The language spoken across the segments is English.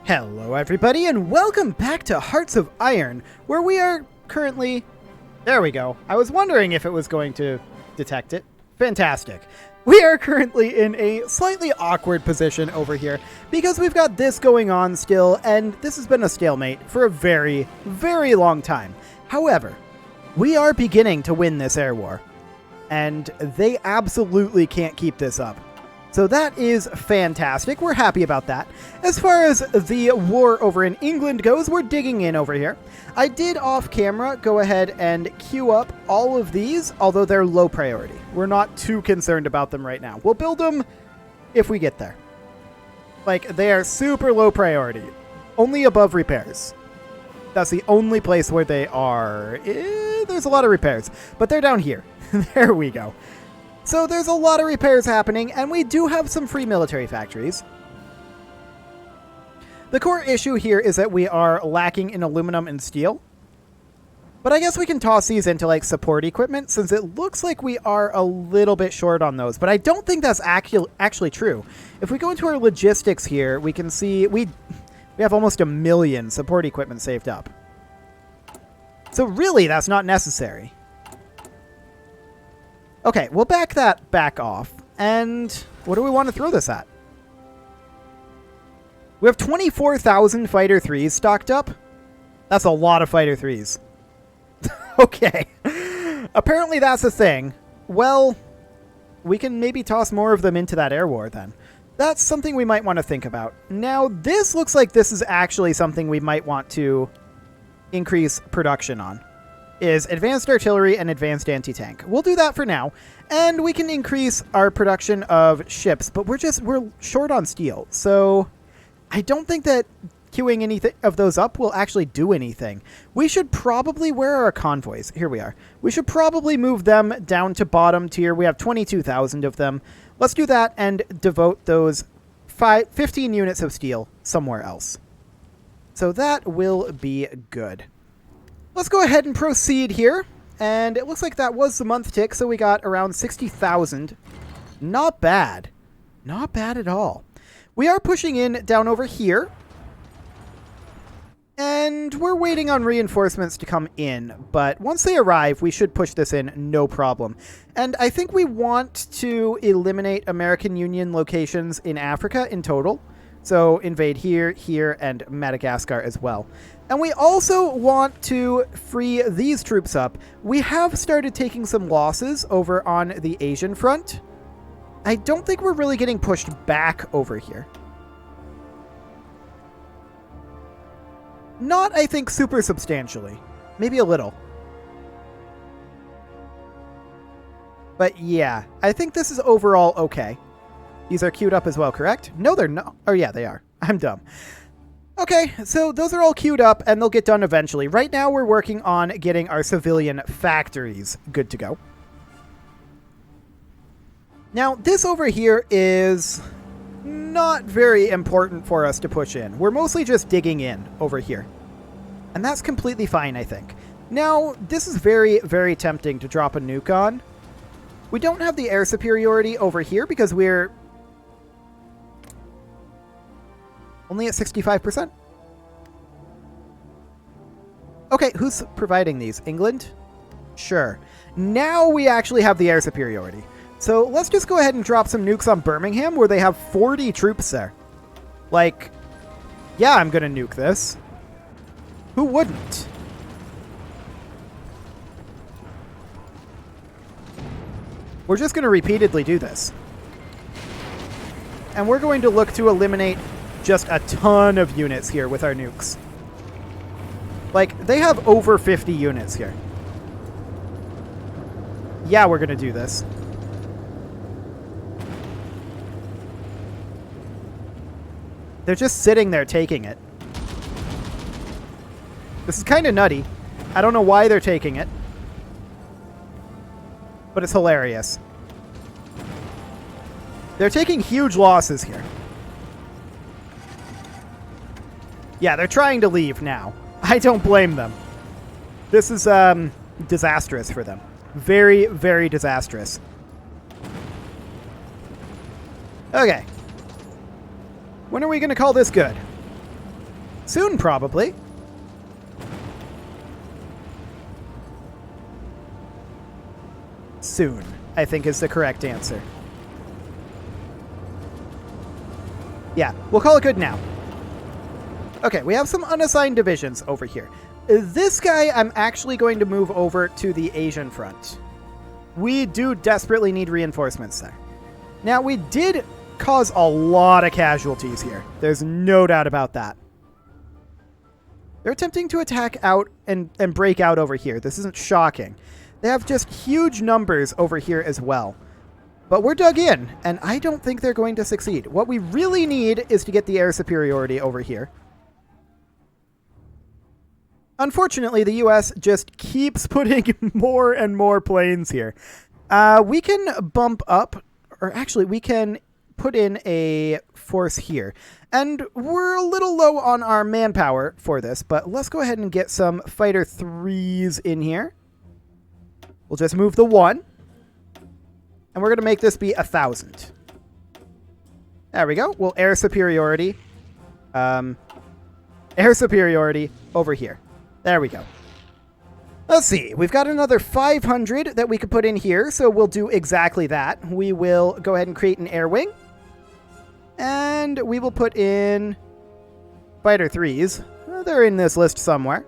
Hello everybody and welcome back to Hearts of Iron, where we are currently... There we go. I was wondering if it was going to detect it. Fantastic. We are currently in a slightly awkward position over here because we've got this going on still, and this has been a stalemate for a very, very long time. However, we are beginning to win this air war, and they absolutely can't keep this up. So that is fantastic. We're happy about that. As far as the war over in England goes, we're digging in over here. I did off camera go ahead and queue up all of these, although they're low priority. We're not too concerned about them right now. We'll build them if we get there. Like, they are super low priority. Only above repairs. That's the only place where they are. There's a lot of repairs, but they're down here. There we go. So there's a lot of repairs happening, and we do have some free military factories. The core issue here is that we are lacking in aluminum and steel. But I guess we can toss these into like support equipment, since it looks like we are a little bit short on those. But I don't think that's actually true. If we go into our logistics here, we can see we have almost 1 million support equipment saved up. So really, that's not necessary. Okay, we'll back that back off. And what do we want to throw this at? We have 24,000 Fighter 3s stocked up. That's a lot of Fighter 3s. Okay. Apparently that's a thing. Well, we can maybe toss more of them into that air war then. That's something we might want to think about. Now, this looks like this is actually something we might want to increase production on. Is advanced artillery and advanced anti-tank. We'll do that for now, and we can increase our production of ships, but we're short on steel, so I don't think that queuing anything of those up will actually do anything. We should probably, where are our convoys? Here we are. We should probably move them down to bottom tier. We have 22,000 of them. Let's do that and devote those 15 units of steel somewhere else. So that will be good. Let's go ahead and proceed here. And it looks like that was the month tick, so we got around 60,000. Not bad. Not bad at all. We are pushing in down over here. And we're waiting on reinforcements to come in. But once they arrive, we should push this in no problem. And I think we want to eliminate American Union locations in Africa in total. So invade here, here, and Madagascar as well. And we also want to free these troops up. We have started taking some losses over on the Asian front. I don't think we're really getting pushed back over here. Not, I think, super substantially. Maybe a little. But yeah, I think this is overall okay. These are queued up as well, correct? No, they're not. Oh, yeah, they are. I'm dumb. Okay, so those are all queued up, and they'll get done eventually. Right now, we're working on getting our civilian factories good to go. Now, this over here is not very important for us to push in. We're mostly just digging in over here. And that's completely fine, I think. Now, this is very, very tempting to drop a nuke on. We don't have the air superiority over here because we're only at 65%. Okay, who's providing these? England? Sure. Now we actually have the air superiority. So let's just go ahead and drop some nukes on Birmingham where they have 40 troops there. Like, yeah, I'm gonna nuke this. Who wouldn't? We're just gonna repeatedly do this. And we're going to look to eliminate just a ton of units here with our nukes. Like, they have over 50 units here. Yeah, we're going to do this. They're just sitting there taking it. This is kind of nutty. I don't know why they're taking it. But it's hilarious. They're taking huge losses here. Yeah, they're trying to leave now. I don't blame them. This is disastrous for them. Very, very disastrous. Okay. When are we going to call this good? Soon, probably. Soon, I think is the correct answer. Yeah, we'll call it good now. Okay, we have some unassigned divisions over here. This guy, I'm actually going to move over to the Asian front. We do desperately need reinforcements there. Now, we did cause a lot of casualties here. There's no doubt about that. They're attempting to attack out and break out over here. This isn't shocking. They have just huge numbers over here as well. But we're dug in, and I don't think they're going to succeed. What we really need is to get the air superiority over here. Unfortunately, the US just keeps putting more and more planes here. We can bump up, or actually we can put in a force here. And we're a little low on our manpower for this, but let's go ahead and get some fighter 3s in here. We'll just move the 1. And we're going to make this be 1,000. There we go. We'll air superiority. Air superiority over here. There we go. Let's see. We've got another 500 that we could put in here, so we'll do exactly that. We will go ahead and create an air wing. And we will put in fighter 3s. They're in this list somewhere.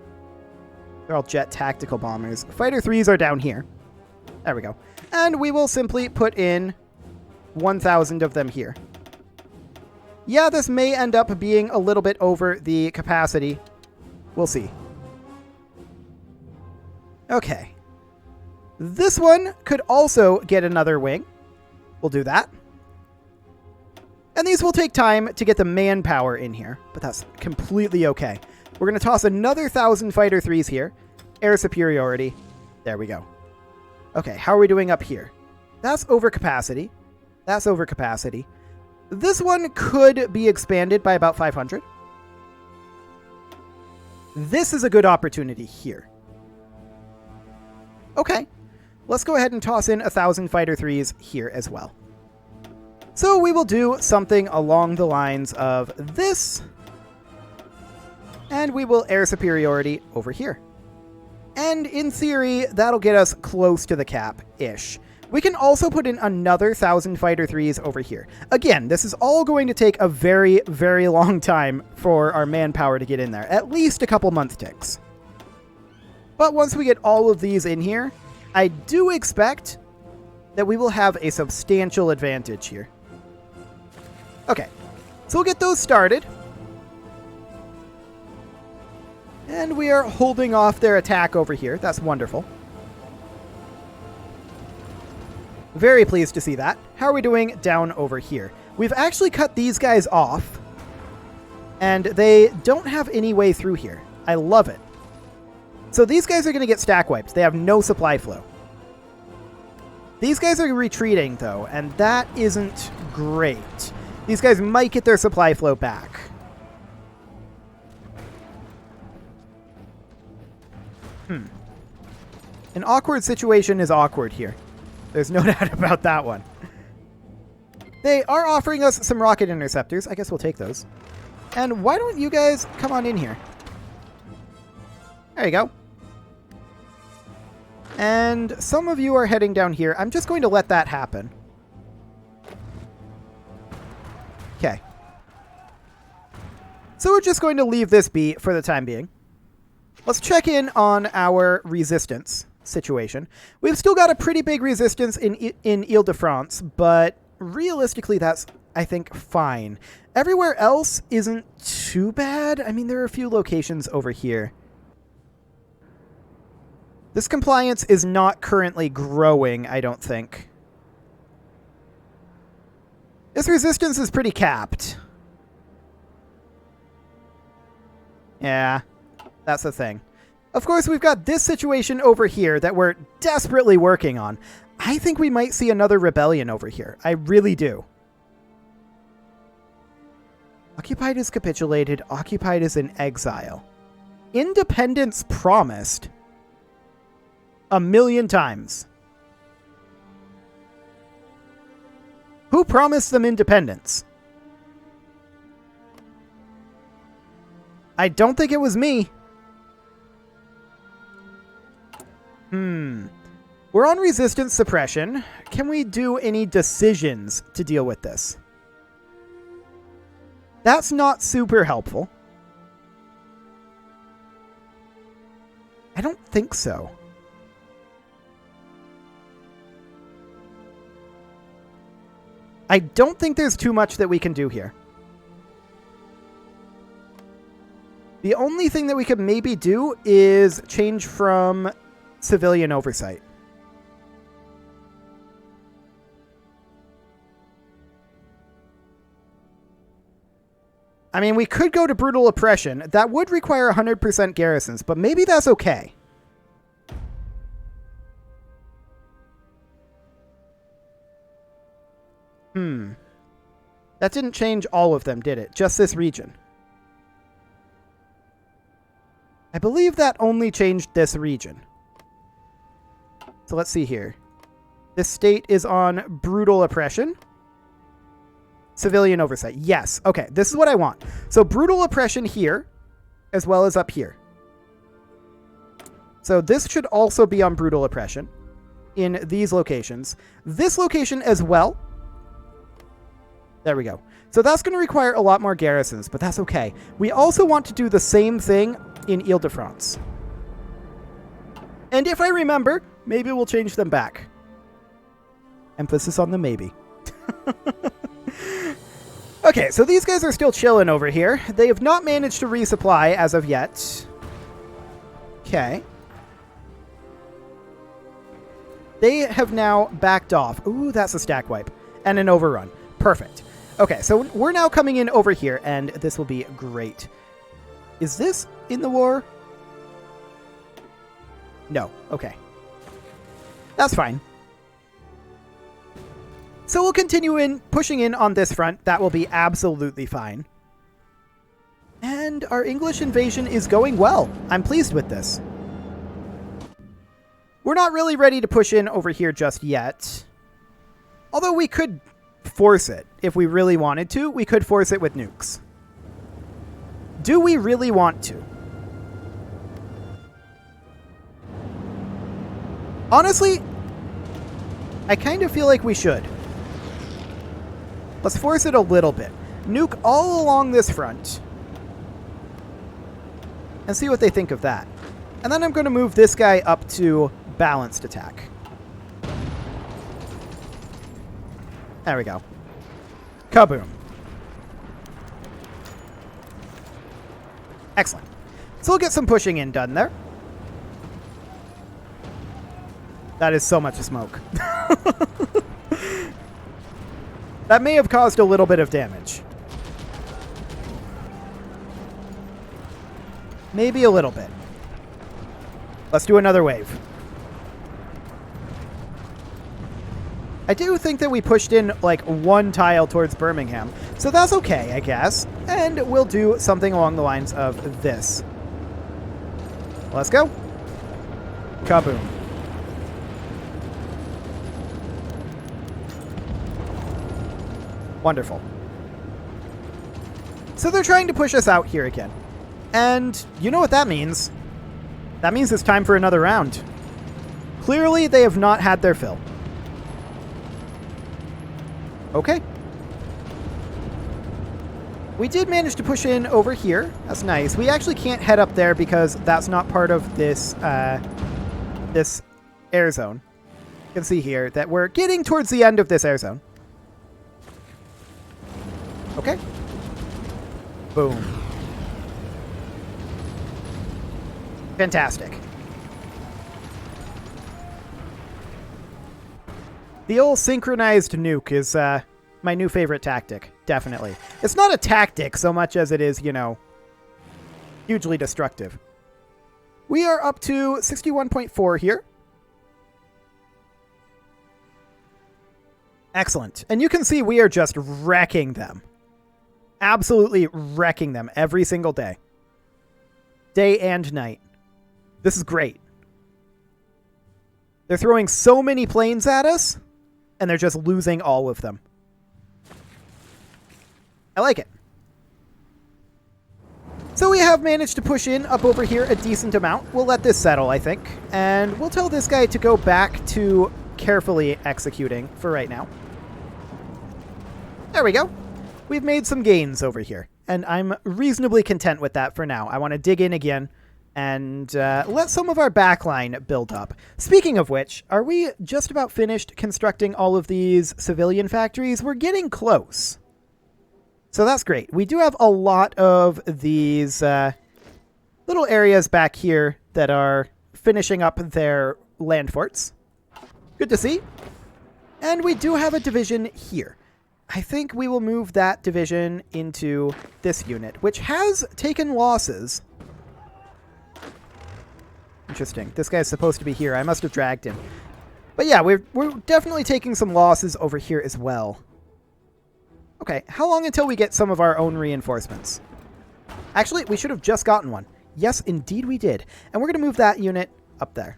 They're all jet tactical bombers. Fighter 3s are down here. There we go. And we will simply put in 1,000 of them here. Yeah, this may end up being a little bit over the capacity. We'll see. Okay. This one could also get another wing. We'll do that. And these will take time to get the manpower in here, but that's completely okay. We're going to toss another 1,000 fighter 3s here. Air superiority. There we go. Okay, how are we doing up here? That's over capacity. That's over capacity. This one could be expanded by about 500. This is a good opportunity here. Okay, let's go ahead and toss in 1,000 fighter 3s here as well. So we will do something along the lines of this. And we will air superiority over here. And in theory, that'll get us close to the cap-ish. We can also put in another 1,000 fighter 3s over here. Again, this is all going to take a very, very long time for our manpower to get in there. At least a couple month ticks. But once we get all of these in here, I do expect that we will have a substantial advantage here. Okay, so we'll get those started. And we are holding off their attack over here. That's wonderful. Very pleased to see that. How are we doing down over here? We've actually cut these guys off. And they don't have any way through here. I love it. So these guys are going to get stack wiped. They have no supply flow. These guys are retreating, though, and that isn't great. These guys might get their supply flow back. An awkward situation is awkward here. There's no doubt about that one. They are offering us some rocket interceptors. I guess we'll take those. And why don't you guys come on in here? There you go. And some of you are heading down here. I'm just going to let that happen. Okay. So we're just going to leave this be for the time being. Let's check in on our resistance situation. We've still got a pretty big resistance in Ile-de-France, but realistically that's, I think, fine. Everywhere else isn't too bad. I mean, there are a few locations over here. This compliance is not currently growing, I don't think. This resistance is pretty capped. Yeah, that's the thing. Of course, we've got this situation over here that we're desperately working on. I think we might see another rebellion over here. I really do. Occupied is capitulated. Occupied is in exile. Independence promised. 1,000,000 times. Who promised them independence? I don't think it was me. We're on resistance suppression. Can we do any decisions to deal with this? That's not super helpful. I don't think so. I don't think there's too much that we can do here. The only thing that we could maybe do is change from civilian oversight. I mean, we could go to brutal oppression. That would require 100% garrisons, but maybe that's okay. That didn't change all of them, did it? Just this region. I believe that only changed this region. So let's see here. This state is on brutal oppression. Civilian oversight. Yes. Okay, this is what I want. So brutal oppression here, as well as up here. So this should also be on brutal oppression in these locations. This location as well. There we go. So that's going to require a lot more garrisons, but that's okay. We also want to do the same thing in Ile-de-France. And if I remember, maybe we'll change them back. Emphasis on the maybe. Okay, so these guys are still chilling over here. They have not managed to resupply as of yet. Okay. They have now backed off. Ooh, that's a stack wipe. And an overrun. Perfect. Okay, so we're now coming in over here, and this will be great. Is this in the war? No. Okay. That's fine. So we'll continue pushing in on this front. That will be absolutely fine. And our English invasion is going well. I'm pleased with this. We're not really ready to push in over here just yet. Although we could force it. If we really wanted to, we could force it with nukes. Do we really want to? Honestly, I kind of feel like we should. Let's force it a little bit. Nuke all along this front. And see what they think of that. And then I'm going to move this guy up to balanced attack. There we go. Kaboom. Excellent. So we'll get some pushing in done there. That is so much smoke. That may have caused a little bit of damage. Maybe a little bit. Let's do another wave. I do think that we pushed in like one tile towards Birmingham, so that's okay, I guess. And we'll do something along the lines of this. Let's go. Kaboom. Wonderful. So they're trying to push us out here again. And you know what that means. That means it's time for another round. Clearly, they have not had their fill. Okay. We did manage to push in over here. That's nice. We actually can't head up there because that's not part of this, this air zone. You can see here that we're getting towards the end of this air zone. Okay. Boom. Fantastic. The old synchronized nuke is my new favorite tactic, definitely. It's not a tactic so much as it is, you know, hugely destructive. We are up to 61.4 here. Excellent. And you can see we are just wrecking them. Absolutely wrecking them every single day. Day and night. This is great. They're throwing so many planes at us, and they're just losing all of them. I like it. So we have managed to push in up over here a decent amount. We'll let this settle, I think. And we'll tell this guy to go back to carefully executing for right now. There we go. We've made some gains over here. And I'm reasonably content with that for now. I want to dig in again and let some of our backline build up. Speaking of which, are we just about finished constructing all of these civilian factories? We're getting close. So that's great. We do have a lot of these little areas back here that are finishing up their land forts. Good to see. And we do have a division here. I think we will move that division into this unit, which has taken losses. Interesting. This guy's supposed to be here. I must have dragged him. But yeah, we're definitely taking some losses over here as well. Okay, how long until we get some of our own reinforcements? Actually, we should have just gotten one. Yes, indeed we did. And we're going to move that unit up there.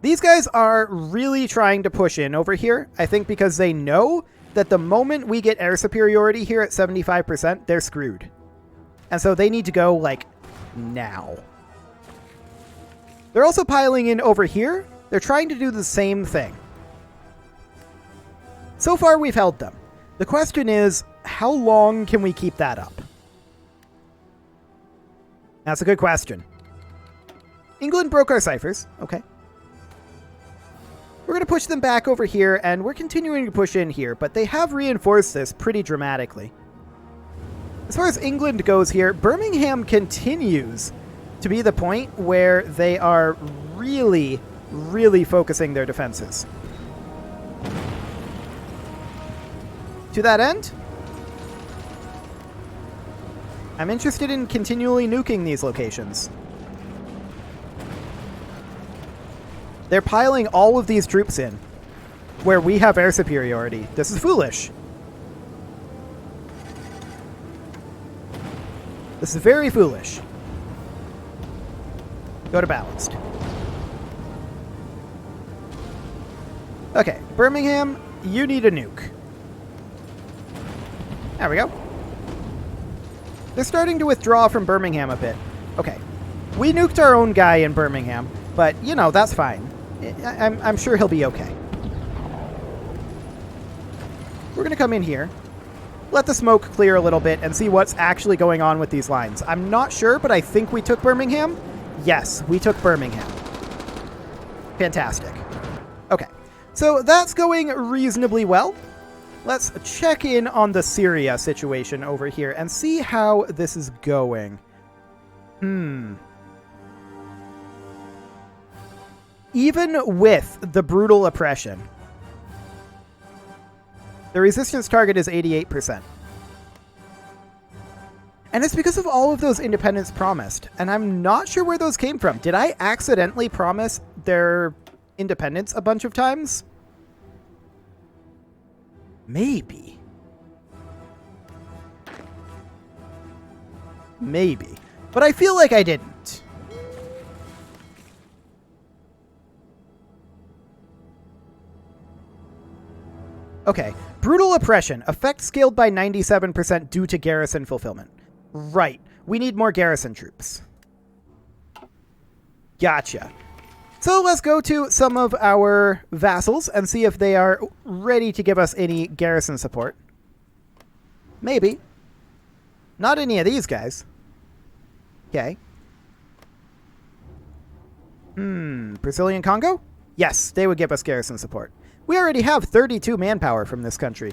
These guys are really trying to push in over here, I think because they know that the moment we get air superiority here at 75%, they're screwed. And so they need to go, like, now. They're also piling in over here. They're trying to do the same thing. So far, we've held them. The question is, how long can we keep that up? That's a good question. England broke our ciphers. Okay. We're going to push them back over here, and we're continuing to push in here, but they have reinforced this pretty dramatically. As far as England goes here, Birmingham continues to be the point where they are really, really focusing their defenses. To that end, I'm interested in continually nuking these locations. They're piling all of these troops in where we have air superiority. This is foolish. This is very foolish. Go to balanced. Okay, Birmingham, you need a nuke. There we go. They're starting to withdraw from Birmingham a bit. Okay. We nuked our own guy in Birmingham, but, you know, that's fine. I'm sure he'll be okay. We're going to come in here, let the smoke clear a little bit, and see what's actually going on with these lines. I'm not sure, but I think we took Birmingham. Yes, we took Birmingham. Fantastic. Okay. So that's going reasonably well. Let's check in on the Syria situation over here and see how this is going. Even with the brutal oppression, the resistance target is 88%. And it's because of all of those independence promised. And I'm not sure where those came from. Did I accidentally promise their independence a bunch of times? Maybe. Maybe. But I feel like I didn't. Okay. Brutal oppression. Effect scaled by 97% due to garrison fulfillment. Right. We need more garrison troops. Gotcha. So let's go to some of our vassals and see if they are ready to give us any garrison support. Maybe. Not any of these guys. Okay. Brazilian Congo? Yes, they would give us garrison support. We already have 32 manpower from this country.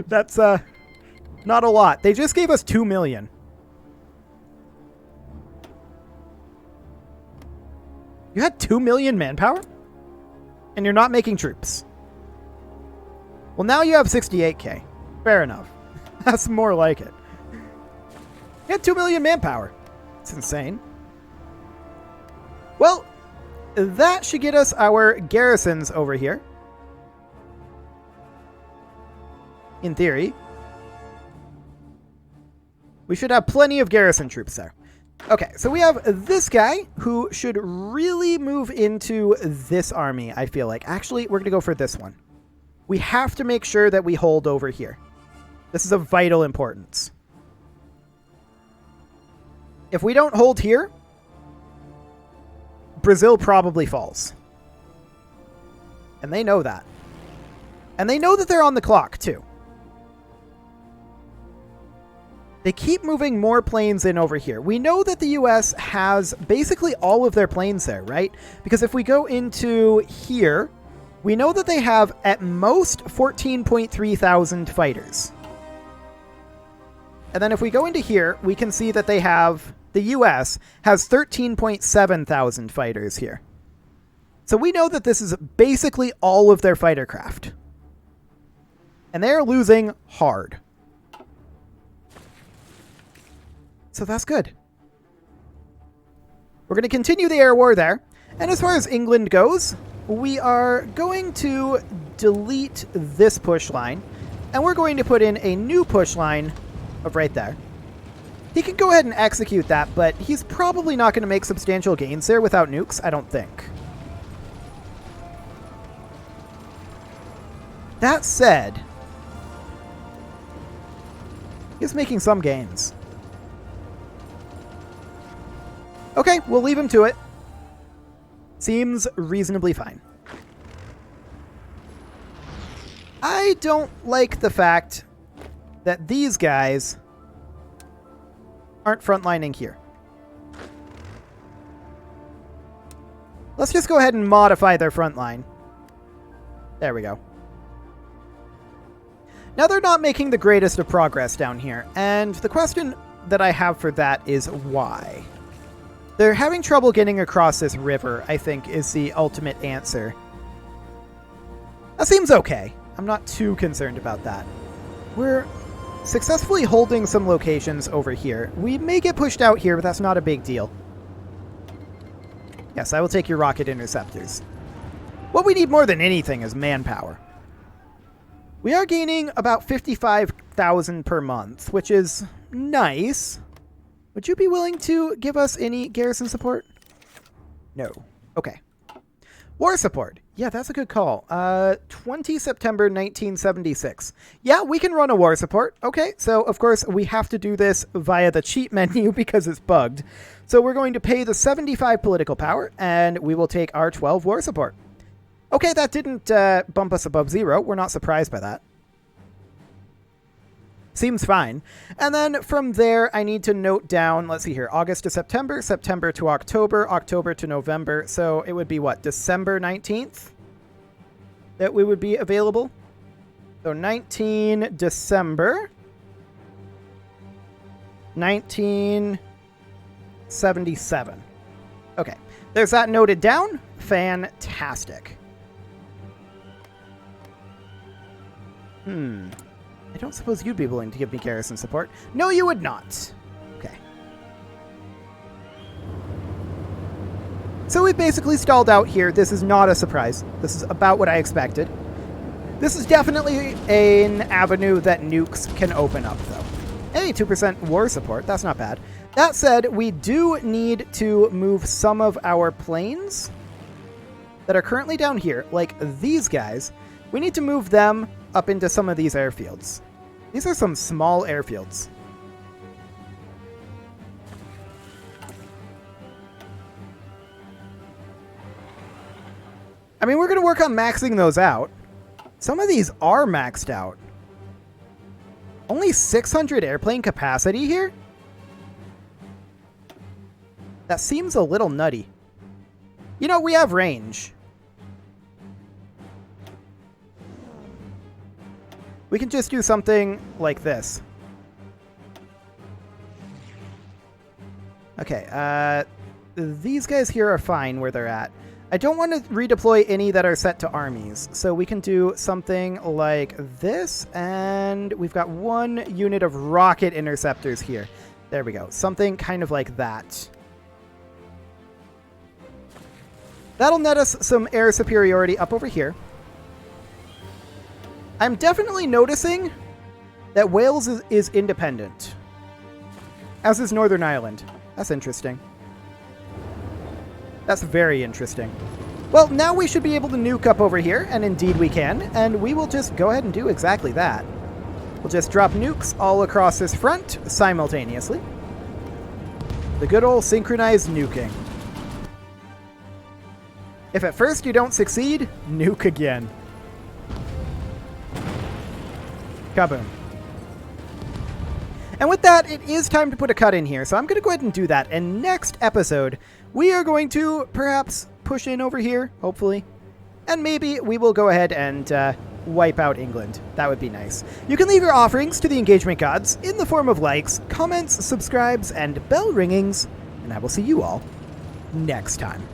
That's not a lot. They just gave us 2 million. You had 2 million manpower? And you're not making troops. Well, now you have 68k. Fair enough. That's more like it. You had 2 million manpower. It's insane. Well, that should get us our garrisons over here. In theory. We should have plenty of garrison troops there. Okay, so we have this guy who should really move into this army, I feel like. Actually, we're going to go for this one. We have to make sure that we hold over here. This is of vital importance. If we don't hold here, Brazil probably falls. And they know that. And they know that they're on the clock, too. They keep moving more planes in over here. We know that the US has basically all of their planes there, right? Because if we go into here, we know that they have at most 14.3 thousand fighters. And then if we go into here, we can see that they have, the US has 13.7 thousand fighters here. So we know that this is basically all of their fighter craft. And they're losing hard. So that's good. We're going to continue the air war there. And as far as England goes, we are going to delete this push line. And we're going to put in a new push line of right there. He can go ahead and execute that, but he's probably not going to make substantial gains there without nukes, I don't think. That said, he's making some gains. Okay, we'll leave him to it. Seems reasonably fine. I don't like the fact that these guys aren't frontlining here. Let's just go ahead and modify their front line. There we go. Now they're not making the greatest of progress down here, and the question that I have for that is why? They're having trouble getting across this river, I think, is the ultimate answer. That seems okay. I'm not too concerned about that. We're successfully holding some locations over here. We may get pushed out here, but that's not a big deal. Yes, I will take your rocket interceptors. What we need more than anything is manpower. We are gaining about 55,000 per month, which is nice. Would you be willing to give us any garrison support? No. Okay. War support. Yeah, that's a good call. 20 September 1976. Yeah, we can run a war support. Okay, so of course we have to do this via the cheat menu because it's bugged. So we're going to pay the 75 political power, and we will take our 12 war support. Okay, that didn't bump us above 0. We're not surprised by that. Seems fine. And then from there, I need to note down, let's see here, August to September, September to October, October to November. So it would be what, December 19th that we would be available? So 19 December 1977. Okay, there's that noted down. Fantastic. I don't suppose you'd be willing to give me garrison support. No, you would not. Okay. So we basically stalled out here. This is not a surprise. This is about what I expected. This is definitely an avenue that nukes can open up, though. Hey, 2% war support. That's not bad. That said, we do need to move some of our planes that are currently down here, like these guys. We need to move them up into some of these airfields. These are some small airfields. I mean, we're going to work on maxing those out. Some of these are maxed out. Only 600 airplane capacity here? That seems a little nutty. You know, we have range. We can just do something like this. Okay, these guys here are fine where they're at. I don't want to redeploy any that are set to armies, so we can do something like this, and we've got one unit of rocket interceptors here. There we go. Something kind of like that. That'll net us some air superiority up over here. I'm definitely noticing that Wales is independent, as is Northern Ireland. That's interesting. That's very interesting. Well, now we should be able to nuke up over here, and indeed we can, and we will just go ahead and do exactly that. We'll just drop nukes all across this front simultaneously. The good old synchronized nuking. If at first you don't succeed, nuke again. Kaboom. And with that, it is time to put a cut in here, so I'm going to go ahead and do that. And next episode, we are going to perhaps push in over here, hopefully. And maybe we will go ahead and wipe out England. That would be nice. You can leave your offerings to the engagement gods in the form of likes, comments, subscribes, and bell ringings. And I will see you all next time.